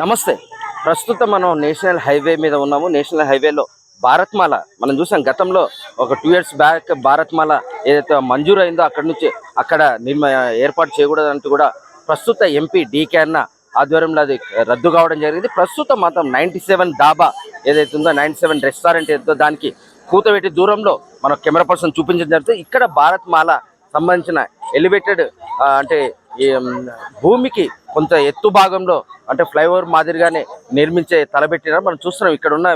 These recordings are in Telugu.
నమస్తే. ప్రస్తుతం మనం నేషనల్ హైవే మీద ఉన్నాము. నేషనల్ హైవేలో భారత్మాల మనం చూసాం. గతంలో ఒక 2 years బ్యాక్ భారత్మాల ఏదైతే మంజూరు అయిందో అక్కడ ఏర్పాటు చేయకూడదంటూ కూడా ప్రస్తుత ఎంపీ డీకే అన్న ఆధ్వర్యంలో అది రద్దు కావడం జరిగింది. ప్రస్తుతం మాత్రం 97 డాబా ఏదైతే ఉందో 97 రెస్టారెంట్ ఏదో దానికి కూతవేటి దూరంలో మన కెమెరా పర్సన్ చూపించడం జరుగుతుంది. ఇక్కడ భారత్మాల సంబంధించిన ఎలివేటెడ్ అంటే భూమికి కొంత ఎత్తు భాగంలో అంటే ఫ్లైఓవర్ మాదిరిగానే నిర్మించే తలబెట్టినారు. మనం చూస్తున్నాం ఇక్కడ ఉన్న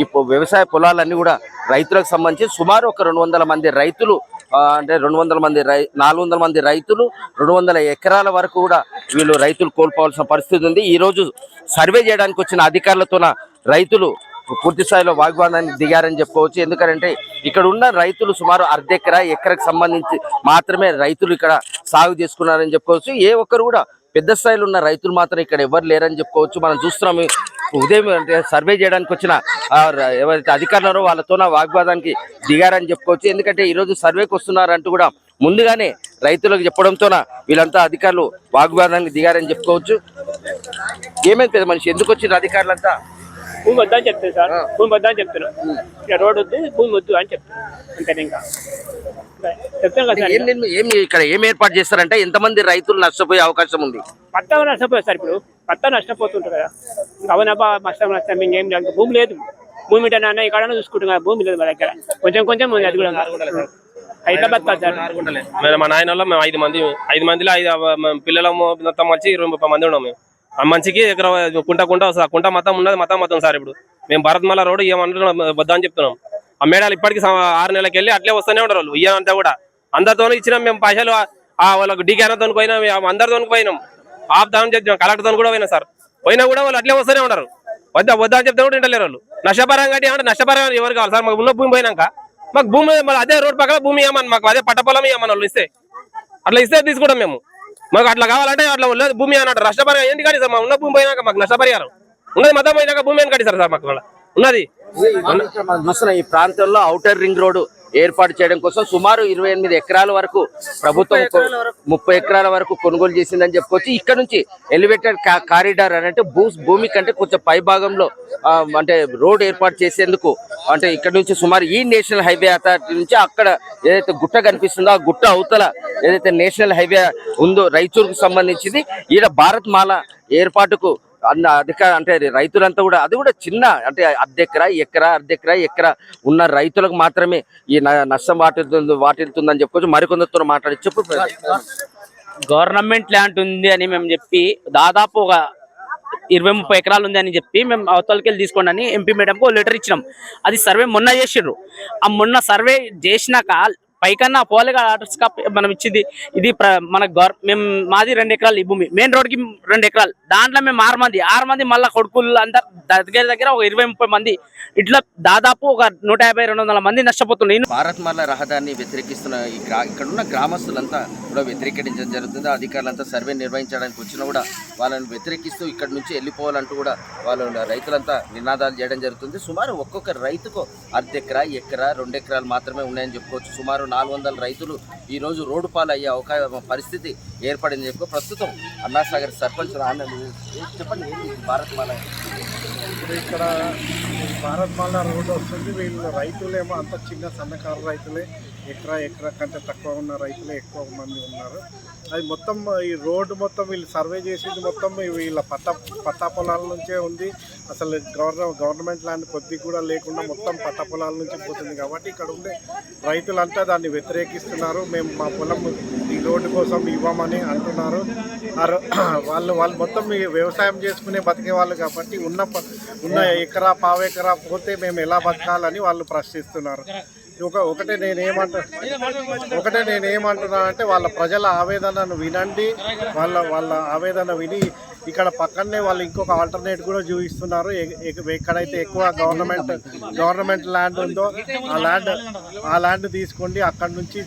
ఈ వ్యవసాయ పొలాలన్నీ కూడా రైతులకు సంబంధించి సుమారు ఒక 200 మంది రైతులు అంటే 400 మంది రైతులు 200 ఎకరాల వరకు కూడా రైతులు కోల్పోవాల్సిన పరిస్థితి ఉంది. ఈరోజు సర్వే చేయడానికి వచ్చిన అధికారులతోన రైతులు పూర్తి స్థాయిలో వాగ్వాదానికి దిగారని చెప్పుకోవచ్చు. ఎందుకంటే ఇక్కడ ఉన్న రైతులు సుమారు ఎకరకు సంబంధించి మాత్రమే రైతులు ఇక్కడ సాగు చేసుకున్నారని చెప్పుకోవచ్చు. ఏ ఒక్కరు కూడా పెద్ద స్థాయిలో ఉన్న రైతులు మాత్రం ఇక్కడ ఎవరు లేరని చెప్పుకోవచ్చు. మనం చూస్తున్నాము ఉదయం అంటే సర్వే చేయడానికి వచ్చిన ఎవరైతే అధికారులు వాళ్ళతోన వాగ్వాదానికి దిగారని చెప్పుకోవచ్చు. ఎందుకంటే ఈరోజు సర్వేకి వస్తున్నారంటూ కూడా ముందుగానే రైతులకు చెప్పడంతోన వీళ్ళంతా అధికారులు వాగ్వాదానికి దిగారని చెప్పుకోవచ్చు. ఏమైంది పెద్ద మనిషి, ఎందుకు వచ్చిన అధికారులంతా? భూమి వద్దా అని చెప్తాను సార్, భూమి వద్దా అని చెప్తున్నాం. ఇక రోడ్ వద్దు, భూమి వద్దు అని చెప్తాను. అంతే ఇంకా చెప్తాను కదా. ఇక్కడ ఏం ఏర్పాటు చేస్తారంటే ఎంతమంది రైతులు నష్టపోయే అవకాశం ఉంది? పత్తా నష్టపోయారు సార్. ఇప్పుడు పత్తా నష్టపోతుంటారు కదా. అవునబ్బా నష్టం ఇంకేం లేదు. భూమి లేదు. భూమి అంటే ఇక్కడ చూసుకుంటున్నా, భూమి లేదు మా దగ్గర. కొంచెం ఉంది. అది కూడా హైదరాబాద్ కాదు సార్. మా నాయన మేము 5 మందిలో 5 పిల్లల మొత్తం వచ్చి 20-30 మంది ఉన్నాం. మేము ఆ మంచికి ఎకర కుంట వస్తుంది. కుంట మొత్తం ఉన్నది మొత్తం సార్. ఇప్పుడు మేము భారత్మాల రోడ్ ఏమంటున్నాం వద్దా అని చెప్తున్నాం. ఆ మేడాలు ఇప్పటికి 6 నెలలకు వెళ్ళి అట్లే వస్తూనే ఉంటారు వాళ్ళు. ఇయ్యంతా కూడా అందరితో ఇచ్చినాం మేము పైసలు. వాళ్ళకి డీకేనతో పోయినాం, అందరితో పోయినాం. ఆపుతామని చెప్తాం, కలెక్టర్తో కూడా పోయినా సార్. పోయినా కూడా వాళ్ళు అట్లే వస్తూనే ఉంటారు. వద్దా అని చెప్తే కూడా ఇంటలేరు వాళ్ళు. నష్టపరం కట్టి అంటే నష్టపరం ఎవరు కావాలి సార్? మాకు ఉన్న భూమి పోయినాక మాకు భూమి అదే రోడ్ పక్కన భూమి ఇవ్వమని, మాకు అదే పట్టపొలం ఇవ్వమని వాళ్ళు ఇస్తే అట్లా ఇస్తే తీసుకుంటాం మేము. మాకు అట్లా కావాలంటే అట్లా భూమి అన్నట్టు నష్టపరిహారం ఏంటి కట్టి సార్? మా ఉన్న భూమి పోయినాక మాకు నష్టపరిహారం ఉన్నది. మొత్తం పోయినాక భూమి అని కట్టి సార్ మాకు ఉన్నది. మనం చూస్తున్న ఈ ప్రాంతంలో ఔటర్ రింగ్ రోడ్డు ఏర్పాటు చేయడం కోసం సుమారు 28 ఎకరాల వరకు ప్రభుత్వం 30 ఎకరాల వరకు కొనుగోలు చేసిందని చెప్పుకోవచ్చు. ఇక్కడ నుంచి ఎలివేటెడ్ కారిడార్ అంటే భూమి కంటే కొంచెం పై భాగంలో అంటే రోడ్ ఏర్పాటు చేసేందుకు అంటే ఇక్కడ నుంచి సుమారు ఈ నేషనల్ హైవే అథారిటీ నుంచి అక్కడ ఏదైతే గుట్ట కనిపిస్తుందో ఆ గుట్ట అవతల ఏదైతే నేషనల్ హైవే ఉందో రైచూరుకు సంబంధించింది. ఈడ భారత్మాల ఏర్పాటుకు అంటే రైతులంతా కూడా అది కూడా చిన్న అంటే అర్ధెకరా ఉన్న రైతులకు మాత్రమే ఈ నష్టం వాటిల్తుందని చెప్పుకోవచ్చు. మరికొందరితో మాట్లాడి చెప్పు. గవర్నమెంట్ ల్యాండ్ ఉంది అని మేము చెప్పి దాదాపు ఒక 20-30 ఎకరాలు ఉంది అని చెప్పి మేము అవతలకి వెళ్ళి తీసుకోండి అని ఎంపీ మేడంకు లెటర్ ఇచ్చినాం. అది సర్వే మొన్న చేసిర్రు. ఆ మొన్న సర్వే చేసినాక పైకన్నా పోలేగా ఆర్డర్స్ మనం ఇచ్చింది ఇది మన మేము మాది 2 ఎకరాలు. ఈ భూమి మెయిన్ రోడ్ కి 2 ఎకరాలు. దాంట్లో మేము 6 మంది మళ్ళీ కొడుకులు అందరు దగ్గర ఒక 20-30 మంది ఇట్లా దాదాపు ఒక 150-200 మంది నష్టపోతున్నాయి. భారత్మాల రహదారిని వ్యతిరేకిస్తున్న ఇక్కడ ఉన్న గ్రామస్తులంతా కూడా వ్యతిరేకించడం జరుగుతుంది. అధికారులంతా సర్వే నిర్వహించడానికి వచ్చినా కూడా వాళ్ళని వ్యతిరేకిస్తూ ఇక్కడ నుంచి వెళ్ళిపోవాలంటూ కూడా వాళ్ళు రైతులంతా నినాదాలు చేయడం జరుగుతుంది. సుమారు ఒక్కొక్క రైతుకు అర్ధెకరా 2 ఎకరాలు మాత్రమే ఉన్నాయని చెప్పుకోవచ్చు. సుమారు 400 రైతులు ఈ రోజు రోడ్డు పాలు అయ్యే పరిస్థితి ఏర్పడింది చెప్పుకో. ప్రస్తుతం అన్నాసాగర్ సర్పంచ్ చెప్పండి, భారత్మాల ఇక్కడ భారత్మాల రోడ్డు వస్తుంది. వీళ్ళు రైతులేమో అంత చిన్న సన్నకారు రైతులే, ఎకరా కంటే తక్కువ ఉన్న రైతులే ఎక్కువ మంది ఉన్నారు. అది మొత్తం ఈ రోడ్డు మొత్తం వీళ్ళు సర్వే చేసింది మొత్తం వీళ్ళ పట్టా పొలాల నుంచే ఉంది. అసలు గవర్నమెంట్ ల్యాండ్ కొద్దిగా కూడా లేకుండా మొత్తం పట్టా పొలాల నుంచి పోతుంది. కాబట్టి ఇక్కడ ఉండే రైతులంతా దాన్ని వ్యతిరేకిస్తున్నారు. మేము మా పొలం ఈ రోడ్డు కోసం ఇవ్వమని అంటున్నారు. వాళ్ళు మొత్తం వ్యవసాయం చేసుకునే బతికే వాళ్ళు కాబట్టి ఉన్న ఎకరా పావెకరా పోతే మేము ఎలా బతకాలని వాళ్ళు ప్రశ్నిస్తున్నారు. ఒకటే నేనేమంటున్నా అంటే వాళ్ళ ప్రజల ఆవేదనను వినండి. వాళ్ళ ఆవేదన విని ఇక్కడ పక్కనే వాళ్ళు ఇంకొక ఆల్టర్నేట్ కూడా చూపిస్తున్నారు. ఎక్కడైతే ఎక్కువ గవర్నమెంట్ ల్యాండ్ ఉందో ఆ ల్యాండ్ తీసుకోండి, అక్కడ నుంచి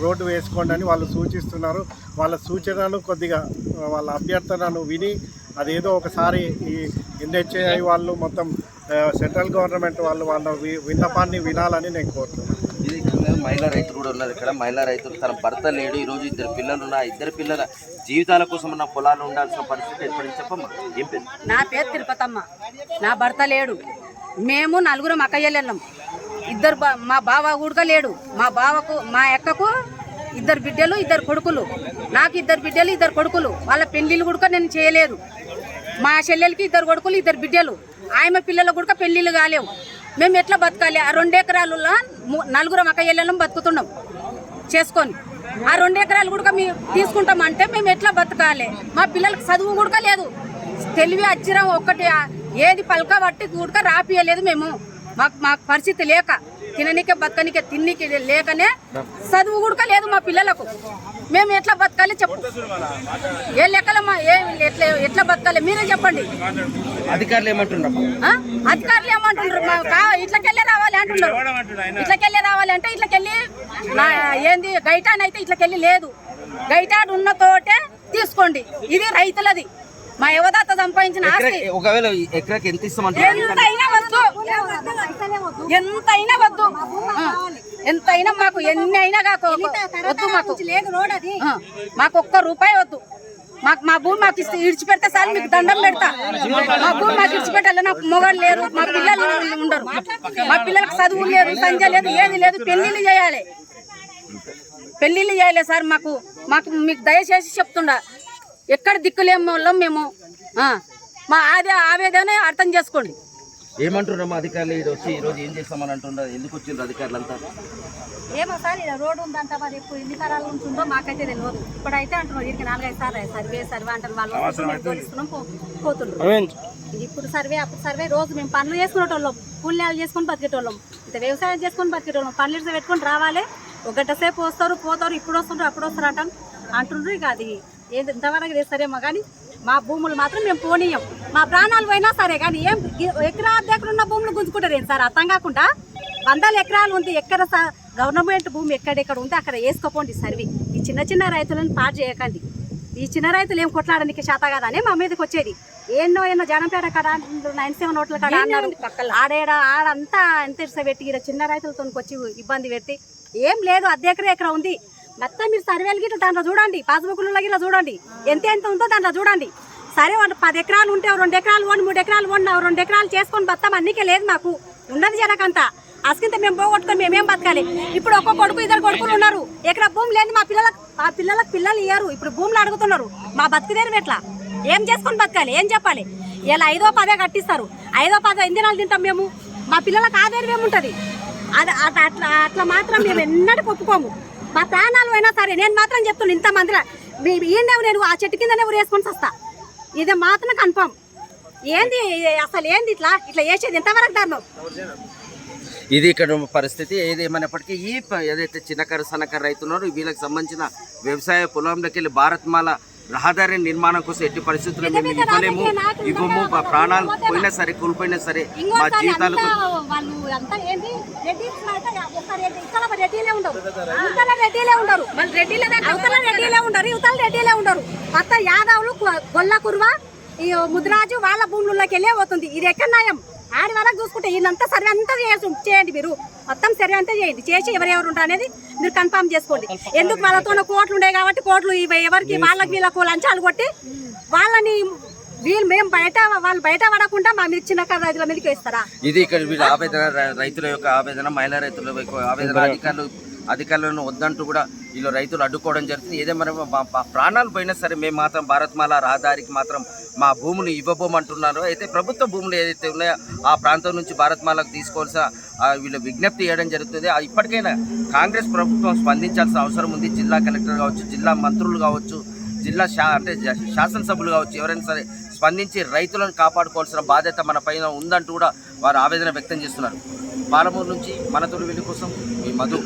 రోడ్డు వేసుకోండి అని వాళ్ళు సూచిస్తున్నారు. వాళ్ళ సూచనను కొద్దిగా వాళ్ళ అభ్యర్థనను విని అదేదో ఒకసారి ఈ NHAI వాళ్ళు మొత్తం సెంట్రల్ గవర్నమెంట్ వాళ్ళ విన్నపాన్ని వినాలని నేను కోరుతున్నాను. మహిళా రైతులు కూడా ఉన్నారు ఇక్కడ. మహిళా రైతులు తన భర్త లేడు, ఈ రోజు ఇద్దరు పిల్లలు ఉన్న ఇద్దరు పిల్లల జీవితాల కోసం ఉన్న పొలాలు ఉండాల్సిన పరిస్థితి ఏర్పడింది. చెప్పమ్మా ఏం పేరు? నా పేరు తిరుపతమ్మ. నా భర్త లేడు. మేము నలుగురం అక్కయ్యలేళ్ళం. ఇద్దరు మా బావ కూడా లేడు. మా బావకు మా అక్కకు ఇద్దరు బిడ్డలు, ఇద్దరు కొడుకులు. నాకు ఇద్దరు బిడ్డలు, ఇద్దరు కొడుకులు. వాళ్ళ పెళ్లిళ్ళు కూడా నేను చేయలేదు. మా చెల్లెలకి ఇద్దరు కొడుకులు, ఇద్దరు బిడ్డలు. ఆయమ పిల్లలు కూడా పెళ్లిళ్ళు కాలేవు. మేము ఎట్లా బతకాలి? ఆ 2 ఎకరాలలో నలుగురం అక్కయ్యలేళ్ళం బతుకుతున్నాం చేసుకొని. ఆ 2 ఎకరాలు కూడా మేము తీసుకుంటామంటే మేము ఎట్లా బతకాలి? మా పిల్లలకి చదువు కూడా లేదు. తెలివి అచ్చిరం ఒక్కటి ఏది పలక పట్టి కూడా రాపియలేదు మేము. మాకు పరిస్థితి లేక తిననికే బతకనికే తిన్నికి లేకనే చదువు కూడా లేదు మా పిల్లలకు. మేము ఎట్లా బతకాలి చెప్పు? ఏ లెక్కలమ్మా? ఎట్లా బతకాలి మీరే చెప్పండి. అధికారులు ఏమంటున్నారు? అధికారులు ఏమంటున్నారు? ఇట్లకెళ్ళి రావాలి అంటున్నారు. ఇట్లకెళ్ళి రావాలి అంటే ఇట్లకెళ్ళి ఏంది గైటాన్ అయితే ఇట్లకెళ్ళి లేదు. గైటాన్ ఉన్న తోటే తీసుకోండి. ఇది రైతులది, మా యువదాత సంపాదించిన ఆస్తి. ఒకవేళ ఎకరాకి ఎంత ఇస్తామంటారు? ఎంతైనా వద్దు, ఎంతైనా వద్దు, ఎంతైనా మాకు ఎన్ని అయినా వద్దు. మాకు ఒక్క రూపాయి వద్దు. మా భూమి మాకు ఇడిచిపెడితే సార్ మీకు దండం పెడతా. మా భూమి మాకు ఇడిచిపెట్టాలి. నాకు మొగలు లేరు, మా పిల్లలు ఉండరు. మా పిల్లలకు చదువు లేదు, సంజ లేదు, ఏది లేదు. పెళ్లిళ్ళు చేయాలి, పెళ్లిళ్ళు చేయాలి సార్. మాకు మీకు దయచేసి చెప్తుండా, ఎక్కడ దిక్కులేము వాళ్ళం మేము. మా ఆవేదన అర్థం చేసుకోండి. ఏమంటున్నాము అధికారులు వచ్చి ఈ రోజు ఏం చేస్తామని అంటున్నారు? ఎందుకు వచ్చిండ్రు అధికారులు అంతా? ఏమో సార్, ఇలా రోడ్డు ఉందంట, మరి ఇప్పుడు ఎన్ని తరాలు ఉంటుందో మాకైతే తెలియదు. ఇప్పుడైతే అంటున్నారు వీరికి 4-5 సార్లు సర్వే అంటారు. వాళ్ళు తోలిస్తున్నాం పోతున్నాం. ఇప్పుడు సర్వే, అప్పుడు సర్వే. రోజు మేము పనులు చేసుకునేటోళ్ళం, కూలీలు చేసుకొని బతికేటోళ్ళం, ఇంత వ్యవసాయం చేసుకొని బతికేటోళ్ళం. పనులు పెట్టుకొని రావాలి, 1 గంట సేపు వస్తారు పోతారు, ఇప్పుడు వస్తుంటారు అప్పుడు వస్తారు అంటుండ్రు. ఇక అది ఏది ఇంతవరకు చేస్తారేమో కానీ మా భూములు మాత్రం మేము పోనీయం. మా ప్రాణాలు పోయినా సరే కానీ ఏం ఎకరాల దగ్గర ఉన్న భూములు గుంజుకుంటారు ఏంటి సార్? అర్థం కాకుండా 100 ఎకరాలు ఉంది. ఎక్కడ గవర్నమెంట్ భూమి ఎక్కడెక్కడ ఉంటే అక్కడ వేసుకోపోండి సర్వే. ఈ చిన్న రైతులను పాటు చేయకండి. ఈ చిన్న రైతులు ఏం కొట్లాడడానికి చేత కాదని మా మీదకి వచ్చేది. ఎన్నో జనంపేట కాడ 97 ఓట్ల కాడ అన్నారు. ఆడంతా ఎంత పెట్టి చిన్న రైతులతో వచ్చి ఇబ్బంది పెట్టి ఏం లేదు. 1/2 ఎకరా ఉంది మొత్తం. మీరు సర్వేలు గిట్ల దాంట్లో చూడండి, పాస్బుక్లలో గిట్లా చూడండి, ఎంత ఉందో దాంట్లో చూడండి. సరే 10 ఎకరాలు ఉంటే 2 ఎకరాలు 3 ఎకరాలు 2 ఎకరాలు చేసుకొని బతాం. అన్నికే లేదు మాకు ఉన్నది జనకంతా. అసకింత మేము పోగొట్టుకొని మేమేం బతకాలి? ఇప్పుడు ఒక్క కొడుకు 2 కొడుకులు ఉన్నారు. ఎకరా భూమి లేదు మా పిల్లలకు పిల్లలు ఇయ్యారు. ఇప్పుడు భూములు అడుగుతున్నారు. మా బతికిదేరు ఎట్లా? ఏం చేసుకొని బతకాలి? ఏం చెప్పాలి? ఇలా 5వ 10 కట్టిస్తారు. 5వ 10 ఎన్ని దినాలు తింటాం మేము? మా పిల్లలకు ఆధారం ఏముంటుంది? అది అట్లా మాత్రం మేము ఎన్నటికి ఒప్పుకోము. మా ప్రాణాలు అయినా సరే. నేను మాత్రం చెప్తున్నాను, ఇంతమందిలో ఈయన నేను ఆ చెట్టు కిందనే ఊరేసుకొని వస్తా. ఇది మాత్రం కన్ఫర్మ్. ఏంది అసలు ఏంది ఇట్లా చేసేది? ఎంతవరకు దారుణం ఇది ఇక్కడ పరిస్థితి. ఏదేమైనప్పటికీ ఏదైతే చిన్నకారు సన్నకారు రైతున్నారో వీళ్ళకి సంబంధించిన వ్యవసాయ పొలంలోకి వెళ్ళి భారత్మాల రహదారి నిర్మాణం కోసం ఎట్టి పరిస్థితుల్లో మేము ఇవ్వము. మా ప్రాణాలు పోయినా సరే, కోల్పోయినా సరే, మా జీవితాలకు మొత్తం యాదవులు, గొల్ల కుర్వ, ఈ ముద్రాజు వాళ్ళ భూముల్లోకి వెళ్ళే పోతుంది. ఇది ఎక్కడ న్యాయం? ఆడి వరకు చూసుకుంటే ఈయనంతా సర్వే అంతా చేయండి. మీరు మొత్తం సర్వే అంతా చేయండి. చేసి ఎవరెవరు ఉంటారు అనేది మీరు కన్ఫర్మ్ చేసుకోండి. ఎందుకు వాళ్ళతో కోట్లు ఉండే కాబట్టి కోట్లు ఎవరికి వాళ్ళకి వీళ్ళకు లంచాలు కొట్టి వాళ్ళని వాళ్ళు బయట పడకుండా మా మీద చిన్న రైతుల మీదకి వేస్తారా? ఇది ఇక్కడ వీళ్ళ ఆవేదన, రైతుల యొక్క ఆవేదన, మహిళా రైతుల యొక్క ఆవేదన. అధికారులను వద్దంటూ కూడా వీళ్ళు రైతులు అడ్డుకోవడం జరుగుతుంది. ఏదేమైనా మా ప్రాణాలు పోయినా సరే మేము మాత్రం భారత్మాల రహదారికి మాత్రం మా భూములు ఇవ్వబోమంటున్నారు. అయితే ప్రభుత్వ భూములు ఏదైతే ఉన్నాయో ఆ ప్రాంతం నుంచి భారత్మాలకు తీసుకోవాల్సిన వీళ్ళు విజ్ఞప్తి చేయడం జరుగుతుంది. ఇప్పటికైనా కాంగ్రెస్ ప్రభుత్వం స్పందించాల్సిన అవసరం ఉంది. జిల్లా కలెక్టర్ కావచ్చు, జిల్లా మంత్రులు కావచ్చు, జిల్లా శాసనసభ్యులు కావచ్చు, ఎవరైనా సరే స్పందించి రైతులను కాపాడుకోవాల్సిన బాధ్యత మన పైన ఉందంటూ కూడా వారు ఆవేదన వ్యక్తం చేస్తున్నారు. పాలమూరు నుంచి మనతోటి వెళ్లి కోసం మీ మధు.